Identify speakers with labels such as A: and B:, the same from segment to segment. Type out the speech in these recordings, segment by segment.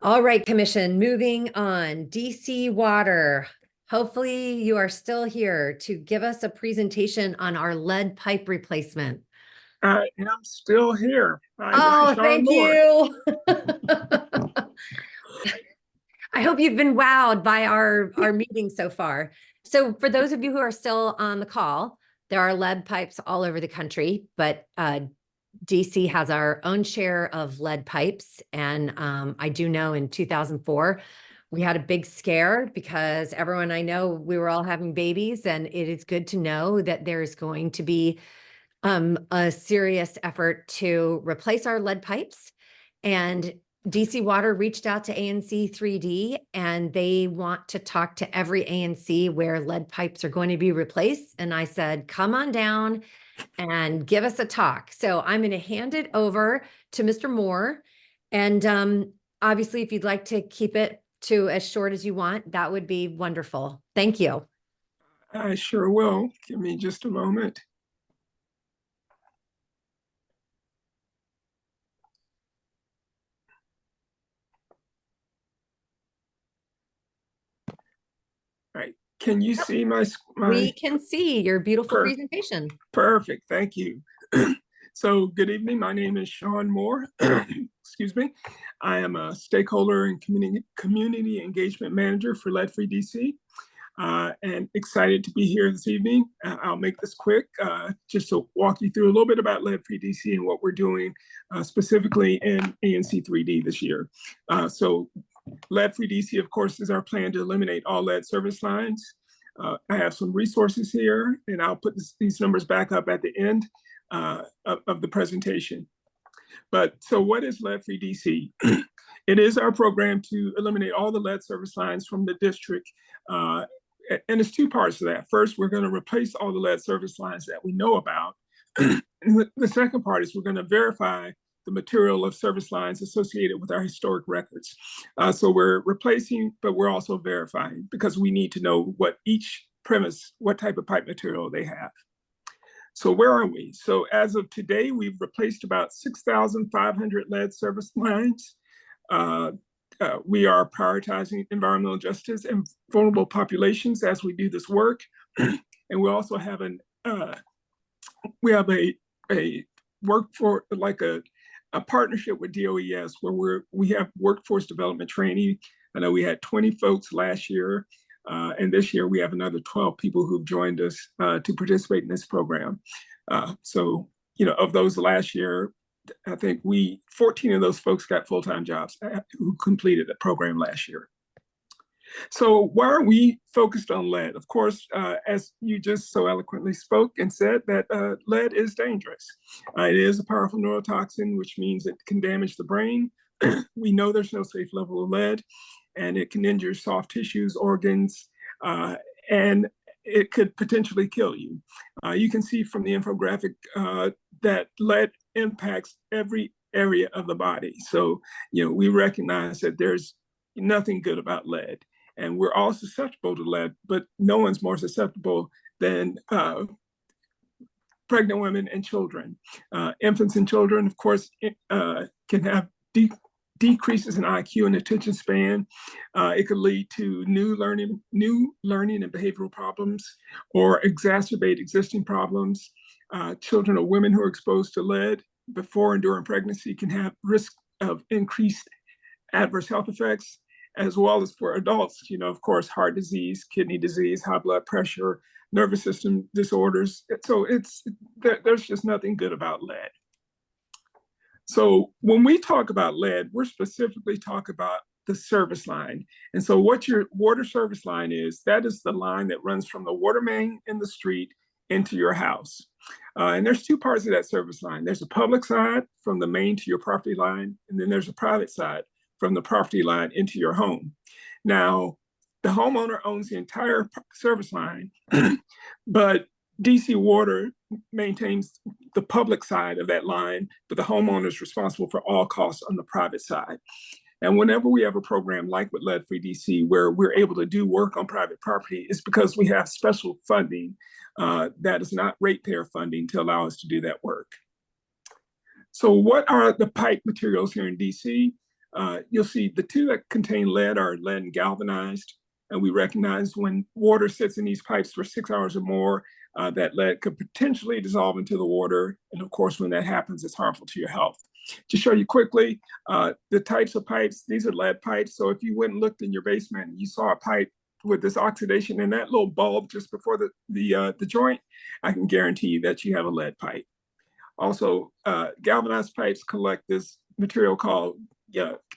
A: All right, Commission, moving on. DC Water. Hopefully you are still here to give us a presentation on our lead pipe replacement.
B: I am still here. Hi, this is
A: Oh,
B: Sean
A: thank
B: Moore.
A: you. I hope you've been wowed by our meeting so far. So for those of you who are still on the call, there are lead pipes all over the country, but DC has our own share of lead pipes. And I do know in 2004, we had a big scare because everyone I know, we were all having babies, and it is good to know that there's going to be a serious effort to replace our lead pipes. And DC Water reached out to ANC 3D, and they want to talk to every ANC where lead pipes are going to be replaced. And I said, come on down and give us a talk. So I'm going to hand it over to Mr. Moore. And obviously, if you'd like to keep it to as short as you want, that would be wonderful. Thank you.
B: I sure will. Give me just a moment. All right. Can you see my
A: We can see your beautiful
B: per
A: presentation.
B: perfect? Thank you. So good evening. My name is Sean Moore. Excuse me. I am a stakeholder and community engagement manager for Lead Free DC. And excited to be here this evening. I'll make this quick, just to walk you through a little bit about Lead Free DC and what we're doing specifically in ANC 3D this year. So Lead Free DC, of course, is our plan to eliminate all lead service lines. I have some resources here, and I'll put these numbers back up at the end of the presentation. But so what is Lead Free DC? It is our program to eliminate all the lead service lines from the district. And it's two parts to that. First, we're going to replace all the lead service lines that we know about. The second part is we're going to verify the material of service lines associated with our historic records. So we're replacing, but we're also verifying because we need to know what each premise, what type of pipe material they have. So where are we? So as of today, we've replaced about 6,500 lead service lines. We are prioritizing environmental justice and vulnerable populations as we do this work. And we also have a workforce, like a partnership with DOES where we have workforce development training. I know we had 20 folks last year. And this year we have another 12 people who've joined us to participate in this program. So, of those last year, I think 14 of those folks got full-time jobs who completed the program last year. So why are we focused on lead? Of course, as you just so eloquently spoke and said, that lead is dangerous. It is a powerful neurotoxin, which means it can damage the brain. We know there's no safe level of lead, and it can injure soft tissues, organs, and it could potentially kill you. You can see from the infographic that lead impacts every area of the body. So, we recognize that there's nothing good about lead. And we're all susceptible to lead, but no one's more susceptible than pregnant women and children. Infants and children, of course, can have decreases in IQ and attention span. It could lead to new learning and behavioral problems, or exacerbate existing problems. Children or women who are exposed to lead before and during pregnancy can have risk of increased adverse health effects, as well as for adults, of course, heart disease, kidney disease, high blood pressure, nervous system disorders. So there's just nothing good about lead. So when we talk about lead, we're specifically talking about the service line. And so what your water service line is, that is the line that runs from the water main in the street into your house. And there's two parts of that service line. There's a public side from the main to your property line, and then there's a private side from the property line into your home. Now, the homeowner owns the entire service line, but DC Water maintains the public side of that line, but the homeowner is responsible for all costs on the private side. And whenever we have a program like with Lead Free DC, where we're able to do work on private property, it's because we have special funding that is not ratepayer funding to allow us to do that work. So what are the pipe materials here in DC? you'll see the two that contain lead are lead and galvanized. And we recognize when water sits in these pipes for 6 hours or more, that lead could potentially dissolve into the water. And of course, when that happens, it's harmful to your health. To show you quickly, the types of pipes, these are lead pipes. So if you went and looked in your basement and you saw a pipe with this oxidation in that little bulb just before the joint, I can guarantee you that you have a lead pipe. Also, galvanized pipes collect this material called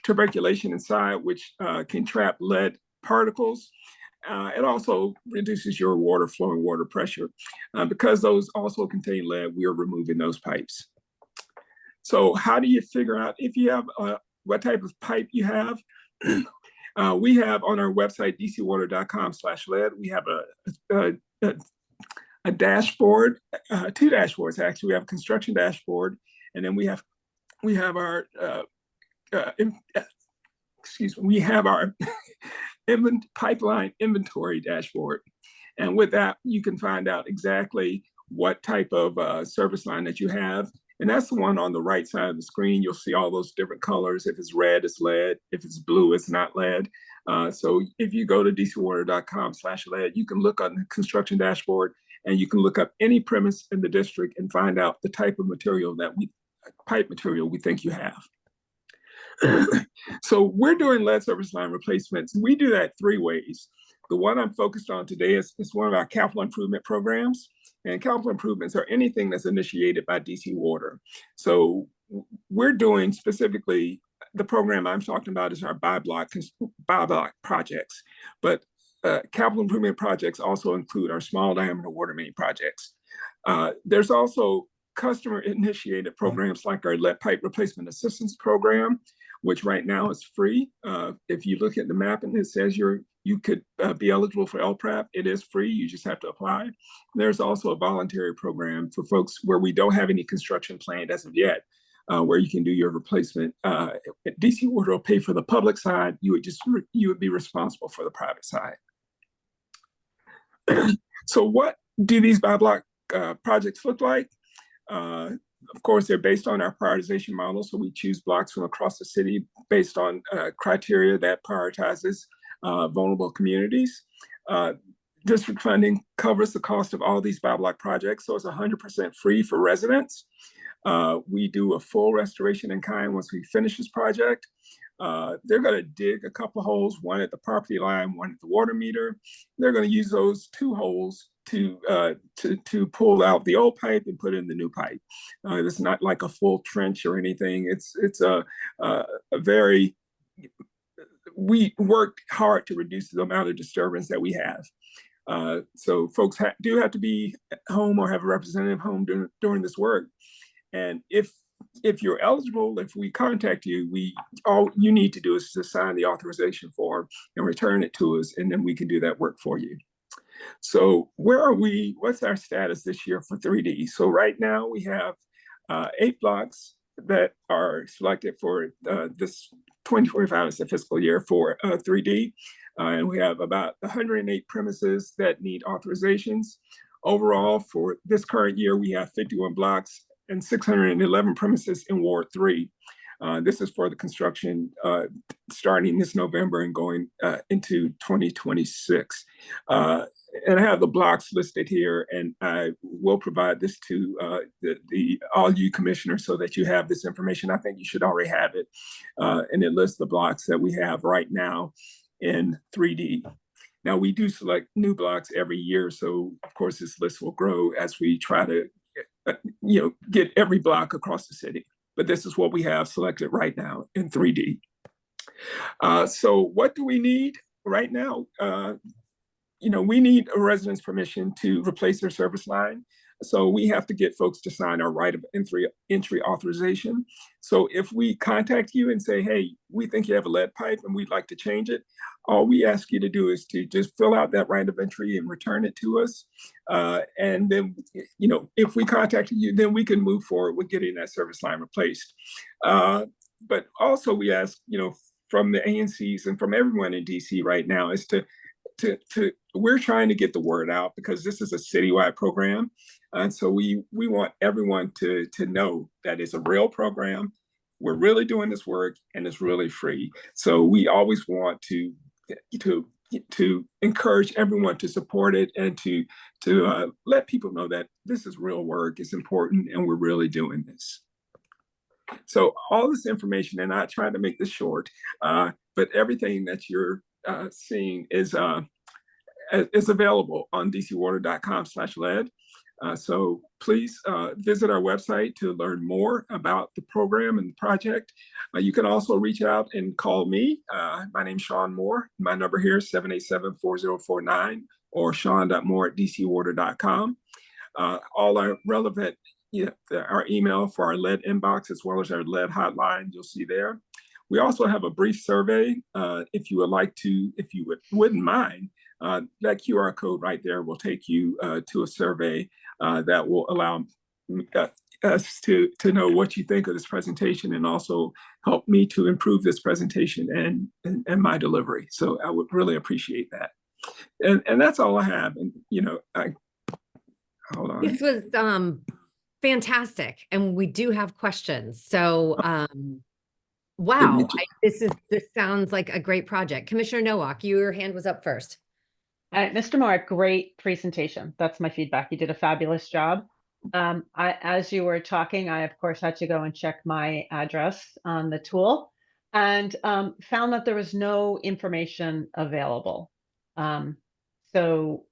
B: tuberculation inside, which can trap lead particles. It also reduces your water flow and water pressure. Because those also contain lead, we are removing those pipes. So how do you figure out if you have what type of pipe you have? We have on our website, dcwater.com/lead, we have a dashboard, two dashboards actually. We have a construction dashboard, and then we have our we have our pipeline inventory dashboard. And with that, you can find out exactly what type of service line that you have. And that's the one on the right side of the screen. You'll see all those different colors. If it's red, it's lead. If it's blue, it's not lead. So if you go to dcwater.com/lead, you can look on the construction dashboard and you can look up any premise in the district and find out the type of material pipe material we think you have. So we're doing lead service line replacements. We do that 3 ways. The one I'm focused on today is one of our capital improvement programs. And capital improvements are anything that's initiated by DC Water. So we're doing specifically, the program I'm talking about is our bi-block projects. But capital improvement projects also include our small diameter water main projects. There's also customer initiated programs like our lead pipe replacement assistance program, which right now is free. If you look at the map and it says you could be eligible for LPRAP, it is free. You just have to apply. There's also a voluntary program for folks where we don't have any construction planned as of yet, where you can do your replacement. DC Water will pay for the public side. You would be responsible for the private side. So what do these bi-block projects look like? Of course, they're based on our prioritization model. So we choose blocks from across the city based on criteria that prioritizes vulnerable communities. District funding covers the cost of all these bi-block projects. So it's 100% free for residents. We do a full restoration in kind once we finish this project. They're going to dig a couple of holes, one at the property line, one at the water meter. They're going to use those 2 holes to pull out the old pipe and put in the new pipe. It's not like a full trench or anything. It's a very, we worked hard to reduce the amount of disturbance that we have. So folks do have to be home or have a representative home during this work. And if you're eligible, if we contact you, all you need to do is to sign the authorization form and return it to us, and then we can do that work for you. So where are we? What's our status this year for 3D? So right now we have 8 blocks that are selected for this 2025 as the fiscal year for 3D. And we have about 108 premises that need authorizations. Overall, for this current year, we have 51 blocks and 611 premises in Ward 3. This is for the construction starting this November and going into 2026. And I have the blocks listed here, and I will provide this to all you commissioners so that you have this information. I think you should already have it. And it lists the blocks that we have right now in 3D. Now, we do select new blocks every year, so of course this list will grow as we try to get every block across the city. But this is what we have selected right now in 3D. So what do we need right now? We need a resident's permission to replace their service line. So we have to get folks to sign our right of entry authorization. So if we contact you and say, hey, we think you have a lead pipe and we'd like to change it, all we ask you to do is to just fill out that right of entry and return it to us. And then, if we contact you, then we can move forward with getting that service line replaced. But also we ask, from the ANCs and from everyone in DC right now is we're trying to get the word out because this is a citywide program. And so we want everyone to know that it's a real program. we're really doing this work and it's really free. So we always want to encourage everyone to support it and to let people know that this is real work, it's important, and we're really doing this. So all this information, and I tried to make this short, but everything that you're seeing is available on dcwater.com/lead. So please visit our website to learn more about the program and the project. You can also reach out and call me. My name's Sean Moore. My number here is 787-4049 or sean.moore@dcwater.com. All our relevant, our email for our lead inbox, as well as our lead hotline, you'll see there. We also have a brief survey if you would like to, if you wouldn't mind. That QR code right there will take you to a survey that will allow us to know what you think of this presentation and also help me to improve this presentation and my delivery. So I would really appreciate that. And that's all I have. And, hold on.
A: This was fantastic. And we do have questions. So wow, this sounds like a great project. Commissioner Nowak, your hand was up first.
C: Mr. Moore, great presentation. That's my feedback. You did a fabulous job. As you were talking, I, of course, had to go and check my address on the tool and found that there was no information available. So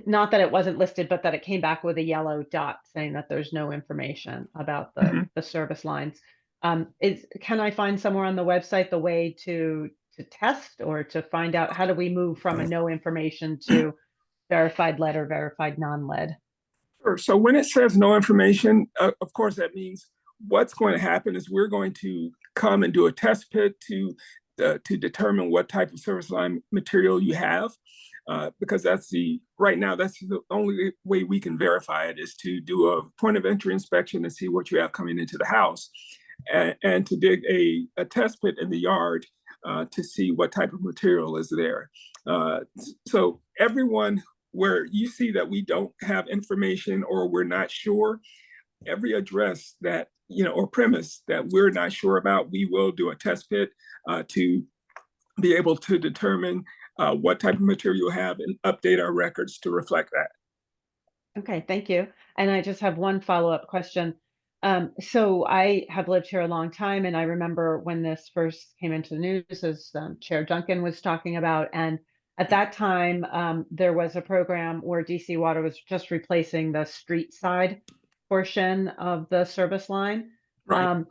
C: not that it wasn't listed, but that it came back with a yellow dot saying that there's no information about the service lines. Can I find somewhere on the website the way to test or to find out how do we move from a no information to verified lead or verified non-lead?
B: Sure. So when it says no information, of course, that means what's going to happen is we're going to come and do a test pit to determine what type of service line material you have. Because right now, that's the only way we can verify it is to do a point of entry inspection and see what you have coming into the house and to dig a test pit in the yard to see what type of material is there. So everyone where you see that we don't have information or we're not sure, every address that, or premise that we're not sure about, we will do a test pit to be able to determine what type of material you have and update our records to reflect that.
C: Okay, thank you. And I just have one follow-up question. So I have lived here a long time, and I remember when this first came into the news, as Chair Duncan was talking about, and at that time, there was a program where DC Water was just replacing the street side portion of the service line.
B: Right.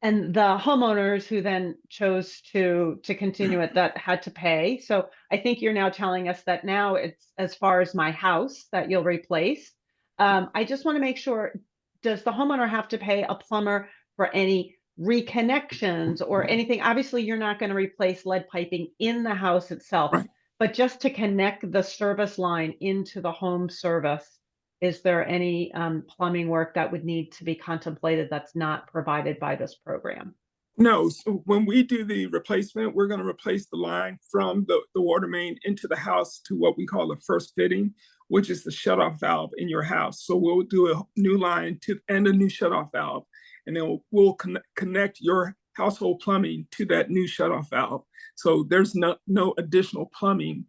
C: And the homeowners who then chose to continue it, that had to pay. So I think you're now telling us that now it's as far as my house that you'll replace. I just want to make sure, does the homeowner have to pay a plumber for any reconnections or anything? Obviously, you're not going to replace lead piping in the house itself,
B: Right.
C: but just to connect the service line into the home service, is there any plumbing work that would need to be contemplated that's not provided by this program?
B: No, so when we do the replacement, we're going to replace the line from the water main into the house to what we call the first fitting, which is the shutoff valve in your house. So we'll do a new line and a new shutoff valve, and then we'll connect your household plumbing to that new shutoff valve. So there's no additional plumbing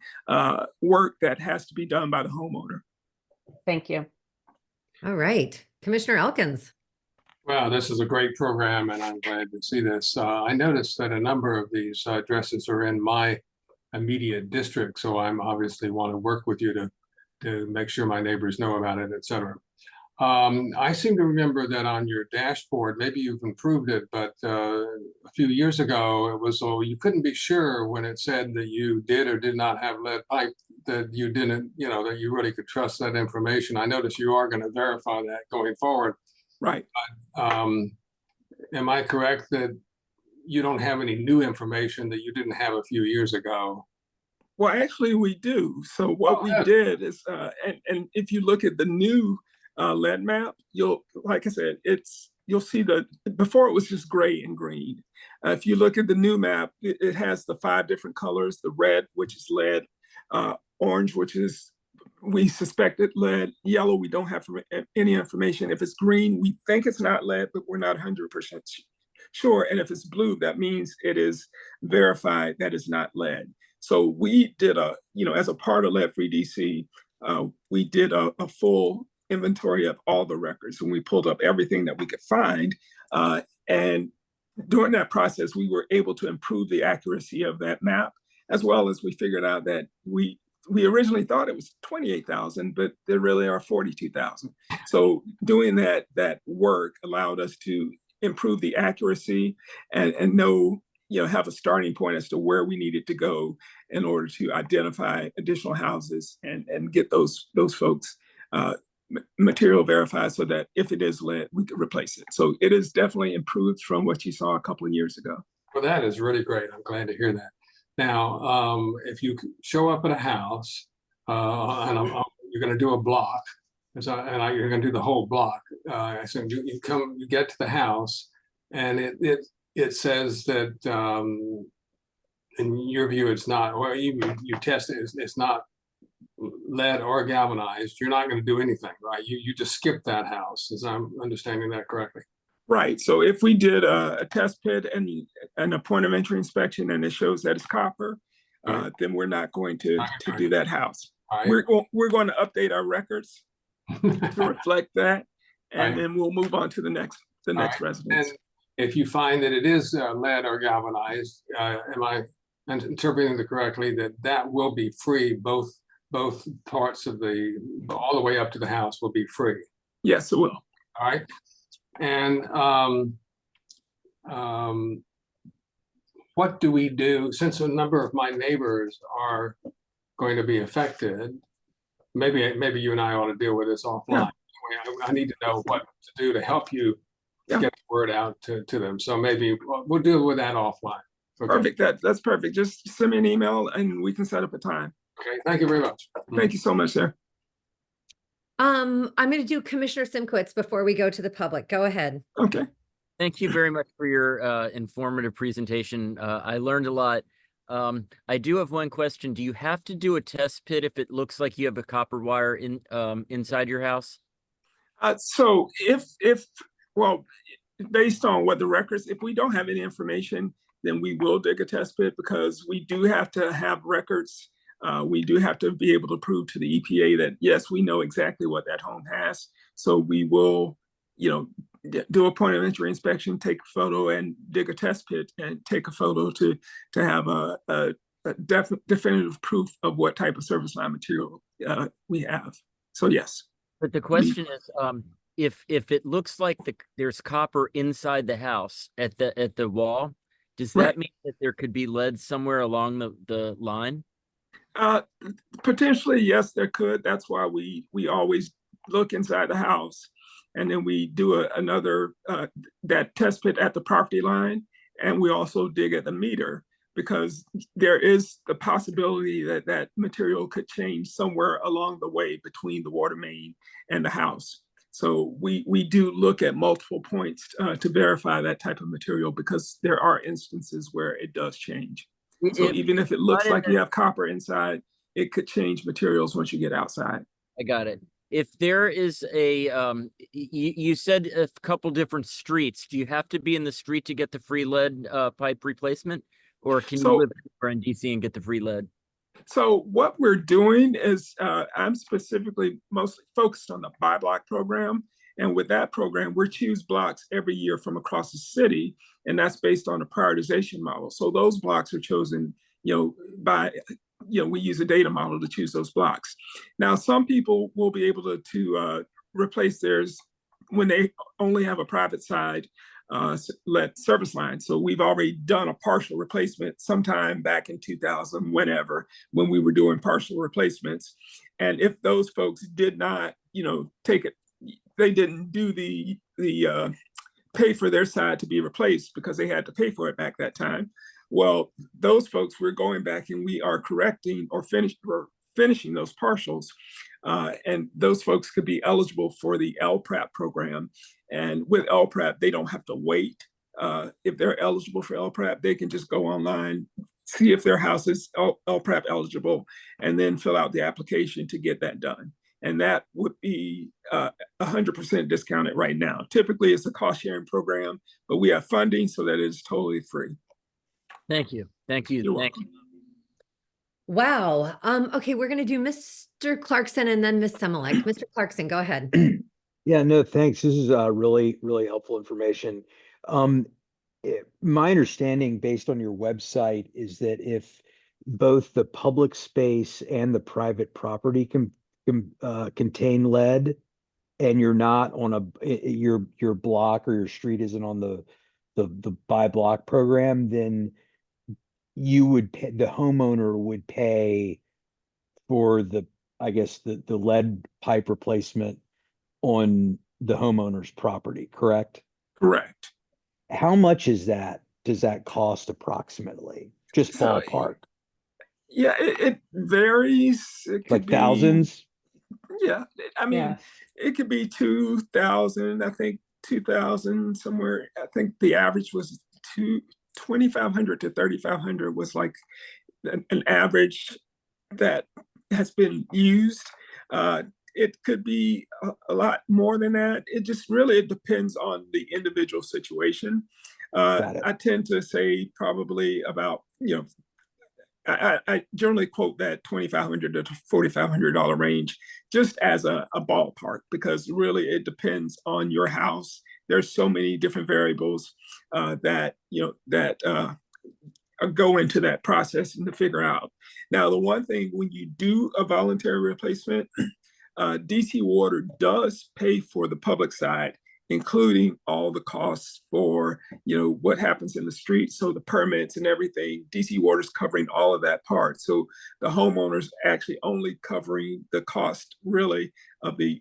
B: work that has to be done by the homeowner.
C: Thank you.
A: All right, Commissioner Elkins.
D: Wow, this is a great program, and I'm glad to see this. I noticed that a number of these addresses are in my immediate district, so I'm obviously want to work with you to make sure my neighbors know about it, et cetera. I seem to remember that on your dashboard, maybe you've improved it, but a few years ago, it was so you couldn't be sure when it said that you did or did not have lead pipe, that you didn't, that you really could trust that information. I notice you are going to verify that going forward.
B: Right.
D: Am I correct that you don't have any new information that you didn't have a few years ago?
B: Well, actually, we do. So what we did is, and if you look at the new lead map, like I said, you'll see before it was just gray and green. If you look at the new map, it has the 5 different colors: the red, which is lead, orange, which is we suspected lead, yellow, we don't have any information. If it's green, we think it's not lead, but we're not 100% Sure. And if it's blue, that means it is verified that it's not lead. So we did as a part of Lead Free DC, we did a full inventory of all the records, and we pulled up everything that we could find. And during that process, we were able to improve the accuracy of that map, as well as we figured out that we originally thought it was 28,000, but there really are 42,000. So doing that work allowed us to improve the accuracy and know, have a starting point as to where we needed to go in order to identify additional houses and get those folks material verified, so that if it is lead, we could replace it. So it is definitely improved from what you saw a couple of years ago.
D: Well, that is really great. I'm glad to hear that. Now, if you show up at a house and you're going to do a block, you're going to do the whole block. So you get to the house, and it says that in your view it's not, or you test it, it's not lead or galvanized. You're not going to do anything, right? You just skip that house, as I'm understanding that correctly.
B: Right. So if we did a test pit and a point of entry inspection, and it shows that it's copper, then we're not going to do that house.
D: Right.
B: We're going to update our records to reflect that, and then we'll move on to the next residence.
D: And if you find that it is lead or galvanized, am I interpreting it correctly that will be free? Both parts of all the way up to the house will be free?
B: Yes, it will.
D: All right. And what do we do, since a number of my neighbors are going to be affected? Maybe you and I ought to deal with this offline.
B: Yeah.
D: I need to know what to do to help you get the word out to them. So maybe we'll deal with that offline. Okay.
B: Perfect. That's perfect. Just send me an email and we can set up a time.
D: Okay. Thank you very much.
B: Thank you so much, sir.
A: I'm going to do Commissioner Simkowitz before we go to the public. Go ahead.
B: Okay.
E: Thank you very much for your informative presentation. I learned a lot. I do have one question. Do you have to do a test pit if it looks like you have a copper wire inside your house?
B: So well, based on what the records, if we don't have any information, then we will dig a test pit, because we do have to have records. We do have to be able to prove to the EPA that, yes, we know exactly what that home has. So we will, do a point of entry inspection, take a photo, and dig a test pit and take a photo to have a definitive proof of what type of service line material we have. So yes.
E: But the question is, if it looks like there's copper inside the house at the wall, does that mean that there could be lead somewhere along the line?
B: Potentially, yes, there could. That's why we always look inside the house, and then we do another that test pit at the property line, and we also dig at the meter, because there is the possibility that material could change somewhere along the way between the water main and the house. So we do look at multiple points to verify that type of material, because there are instances where it does change. So even if it looks like you have copper inside, it could change materials once you get outside.
E: I got it. If there is you said a couple different streets, do you have to be in the street to get the free lead pipe replacement? Or can you live anywhere in DC and get the free lead?
B: So what we're doing is I'm specifically mostly focused on the buy block program. And with that program, we choose blocks every year from across the city, and that's based on a prioritization model. So those blocks are chosen, by, we use a data model to choose those blocks. Now, some people will be able to replace theirs when they only have a private side lead service line. So we've already done a partial replacement sometime back in 2000, when we were doing partial replacements. And if those folks did not, take it, they didn't do the pay for their side to be replaced because they had to pay for it back that time. Well, those folks, we're going back and we are correcting or finishing those partials. And those folks could be eligible for the LPRAP program. And with LPRAP, they don't have to wait. If they're eligible for LPRAP, they can just go online, see if their house is LPRAP eligible, and then fill out the application to get that done. and that would be 100% discounted right now. Typically, it's a cost sharing program, but we have funding so that it is totally free.
E: Thank you. Thank you.
B: You're
E: Thank
B: welcome.
E: you.
A: Wow. Okay, we're gonna do Mr. Clarkson and then Ms. Semmelek. Mr. Clarkson, go ahead.
F: Yeah, no, thanks. This is really, really helpful information. My understanding based on your website is that if both the public space and the private property can contain lead, and you're not on your block or your street isn't on the by block program, then you would pay, the homeowner would pay for I guess the lead pipe replacement on the homeowner's property, correct?
B: Correct.
F: How much is that? Does that cost approximately? Just
B: So,
F: ballpark,
B: Yeah, it varies. It could
F: like
B: be
F: thousands?
B: Yeah, I mean,
C: Yes.
B: it could be 2,000. I think 2,000 somewhere. I think the average was 2,500 to 3,500 was like an average that has been used. It could be a lot more than that. It just really depends on the individual situation.
F: Got it.
B: I tend to say probably about, I generally quote that $2,500 to $4,500 range just as a ballpark, because really it depends on your house. There's so many different variables that go into that process and to figure out. Now, the one thing when you do a voluntary replacement, DC Water does pay for the public side, including all the costs for, what happens in the street. So the permits and everything, DC Water's covering all of that part. So the homeowner's actually only covering the cost really of the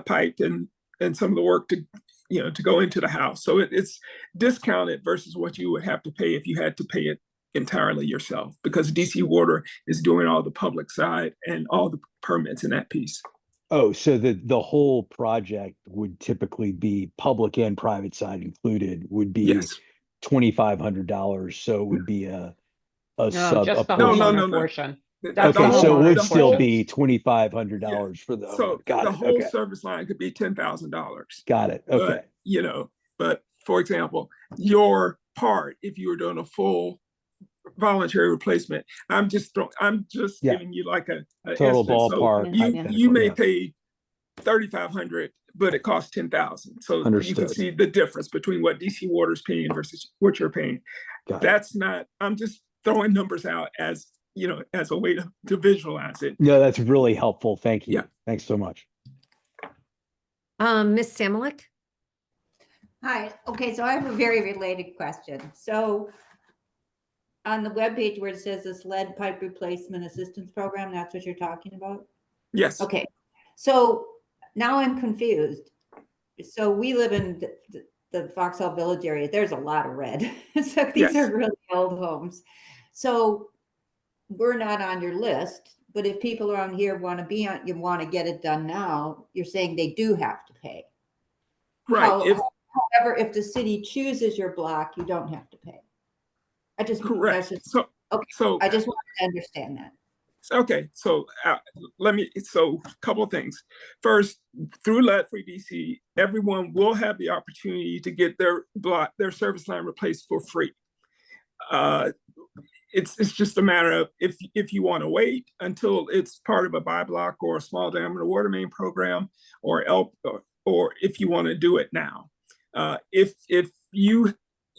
B: pipe and some of the work to go into the house. So it's discounted versus what you would have to pay if you had to pay it entirely yourself, because DC Water is doing all the public side and all the permits in that piece.
F: Oh, so the whole project would typically be public and private side included, would be
B: Yes.
F: $2,500. So it would be a
C: No,
F: sub
C: just the
F: portion.
C: homeowner portion.
B: The
C: That's
F: Okay,
C: the
F: so it
C: homeowner's
F: would still
C: portion.
F: be $2,500 for the
B: So
F: homeowner. Got
B: the
F: it.
B: whole
F: Okay.
B: service line could be $10,000.
F: Got it. Okay.
B: But for example, your part, if you were doing a full voluntary replacement, I'm just
F: Yeah.
B: giving you like a
F: Total
B: instance. So
F: ballpark.
C: Yeah.
B: you
F: hypothetical,
B: may
F: yeah.
B: pay 3,500, but it costs 10,000. So you can
F: Understood.
B: see the difference between what DC Water's paying versus what you're paying.
F: Got it.
B: That's not. I'm just throwing numbers out as as a way to visualize it.
F: No, that's really helpful. Thank you.
B: Yeah.
F: Thanks so much.
A: Ms. Semmelek?
G: Hi, okay, so I have a very related question. So on the webpage where it says this lead pipe replacement assistance program, that's what you're talking about?
B: Yes.
G: Okay, so now I'm confused. So we live in the Foxhall Village area. There's a lot of red. So these
B: Yes.
G: are really old homes. So we're not on your list, but if people around here want to be on, you want to get it done now, you're saying they do have to pay.
B: Right.
G: However, if the city chooses your block, you don't have to pay.
B: Correct.
G: That's just,
B: So
G: okay.
B: so
G: I just wanted to understand that.
B: okay. So a couple of things. First, through Lead Free DC, everyone will have the opportunity to get their service line replaced for free. It's just a matter of if you want to wait until it's part of a buy block or a small diameter water main program, or if you want to do it now.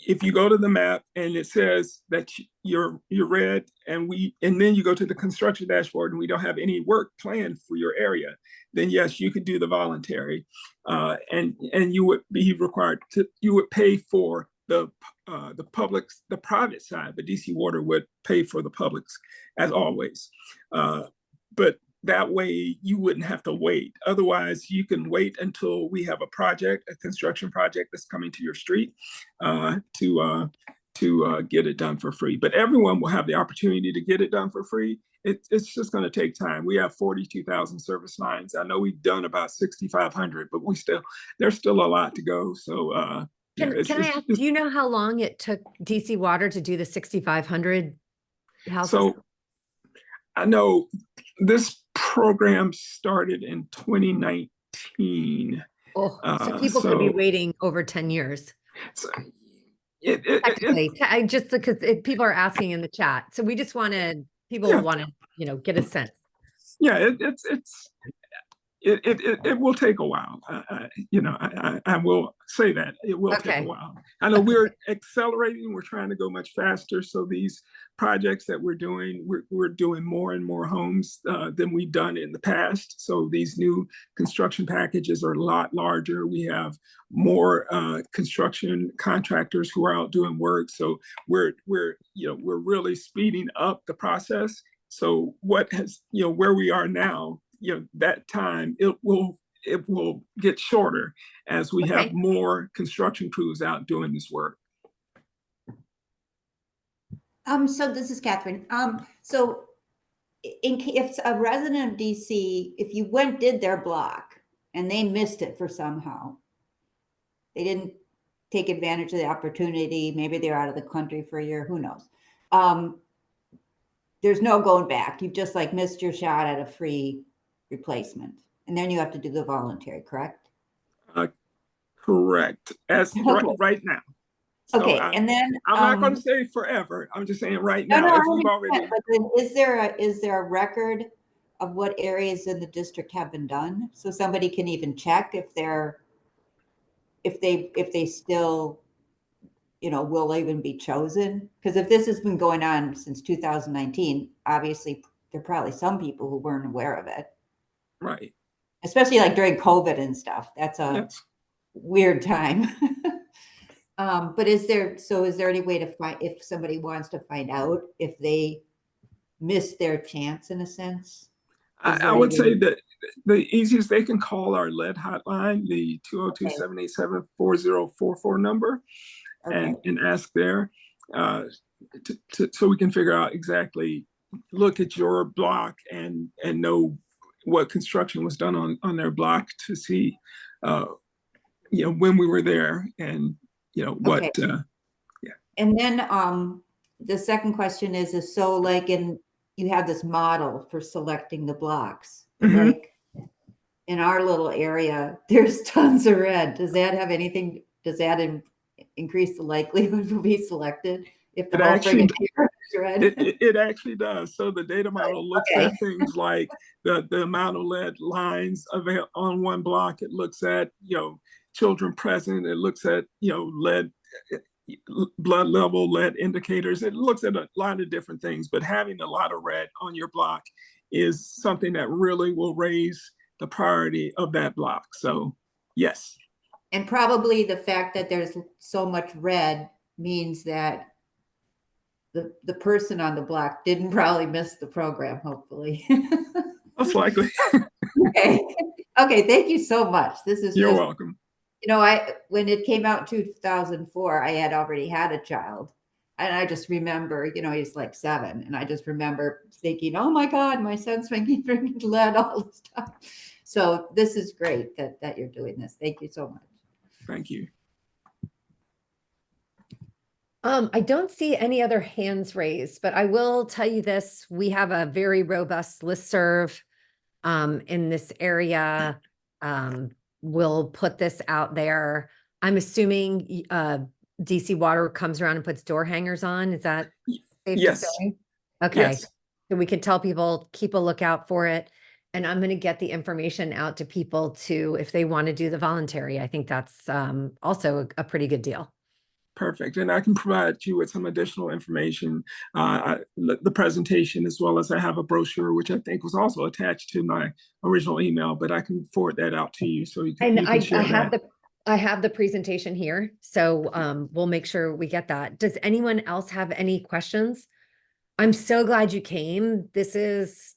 B: If you go to the map and it says that you're red, and then you go to the construction dashboard and we don't have any work planned for your area, then yes, you could do the voluntary, and you would be required you would pay for the private side, but DC Water would pay for the publics as always. But that way you wouldn't have to wait. Otherwise, you can wait until we have a construction project that's coming to your street to get it done for free. But everyone will have the opportunity to get it done for free. It's just going to take time. We have 42,000 service lines. I know we've done about 6,500, but there's still a lot to go. So
A: Can I ask, do you know how long it took DC Water to do the 6,500 houses?
B: So I know this program started in 2019.
A: Oh, so people could be waiting over 10 years.
B: So
A: Technically, I just because people are asking in the chat. So we just wanted, people
B: Yeah.
A: want to, get a sense.
B: yeah, it will take a while. I will say that it will take
A: Okay.
B: a while. I know we're accelerating. We're trying to go much faster. So these projects that we're doing, we're doing more and more homes than we've done in the past. So these new construction packages are a lot larger. We have more construction contractors who are out doing work. So we're really speeding up the process. So where we are now, that time it will get shorter as we have
A: Okay.
B: more construction crews out doing this work.
G: So this is Catherine. So if a resident of DC, if you did their block and they missed it for somehow, they didn't take advantage of the opportunity, maybe they're out of the country for a year, who knows? There's no going back. You've just like missed your shot at a free replacement. And then you have to do the voluntary, correct?
B: Correct. As right now. So
G: Okay, and then
B: I'm not going to say forever. I'm just saying right
G: no,
B: now.
G: no,
B: If we've already,
G: but then is there a record of what areas in the district have been done, so somebody can even check if they still, will even be chosen? Because if this has been going on since 2019, obviously there are probably some people who weren't aware of it,
B: right?
G: especially like during COVID and stuff. That's a
B: Yes.
G: weird time. But is there any way to find, if somebody wants to find out if they missed their chance in a sense?
B: I would say that the easiest, they can call our lead hotline, the 202-787-4044 number,
G: Okay.
B: and ask there, so we can figure out exactly, look at your block and know what construction was done on their block to see, when we were there and what.
G: Okay. And then the second question is so like you have this model for selecting the blocks, but
B: Mhm.
G: like in our little area, there's tons of red. Does that increase the likelihood will be selected if the
B: It
G: whole
B: actually-
G: friggin' paper is red?
B: It actually does. So the data model looks
G: Okay.
B: at things like the amount of lead lines on one block. It looks at, children present. It looks at, lead, blood level, lead indicators. It looks at a lot of different things, but having a lot of red on your block is something that really will raise the priority of that block. So yes.
G: And probably the fact that there's so much red means that the person on the block didn't probably miss the program, hopefully.
B: Most likely.
G: Okay. Okay, thank you so much. This is
B: You're
G: just,
B: welcome.
G: when it came out in 2004, I had already had a child. And I just remember, he's like 7. And I just remember thinking, oh my God, my son's drinking lead, all this stuff. So this is great that you're doing this. Thank you so much.
B: Thank you.
A: I don't see any other hands raised, but I will tell you this, we have a very robust listserv in this area. We'll put this out there. I'm assuming DC Water comes around and puts door hangers on. Is that safe to
B: Yes.
A: say? Okay.
B: Yes.
A: So we can tell people, keep a lookout for it. And I'm going to get the information out to people too, if they want to do the voluntary. I think that's also a pretty good deal.
B: Perfect. And I can provide you with some additional information, the presentation, as well as I have a brochure, which I think was also attached to my original email, but I can forward that out to you so you can,
A: And
B: you can share that.
A: I have the presentation here, so we'll make sure we get that. Does anyone else have any questions? I'm so glad you came. This is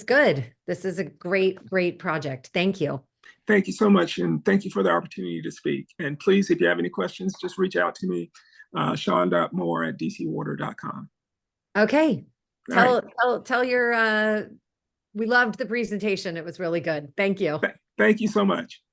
A: good. This is a great project. Thank you.
B: Thank you so much. And thank you for the opportunity to speak. And please, if you have any questions, just reach out to me, Sean.moore@dcwater.com.
A: Okay.
B: All
A: Tell your, we loved the presentation. It was really good. Thank you.
B: Thank you so much.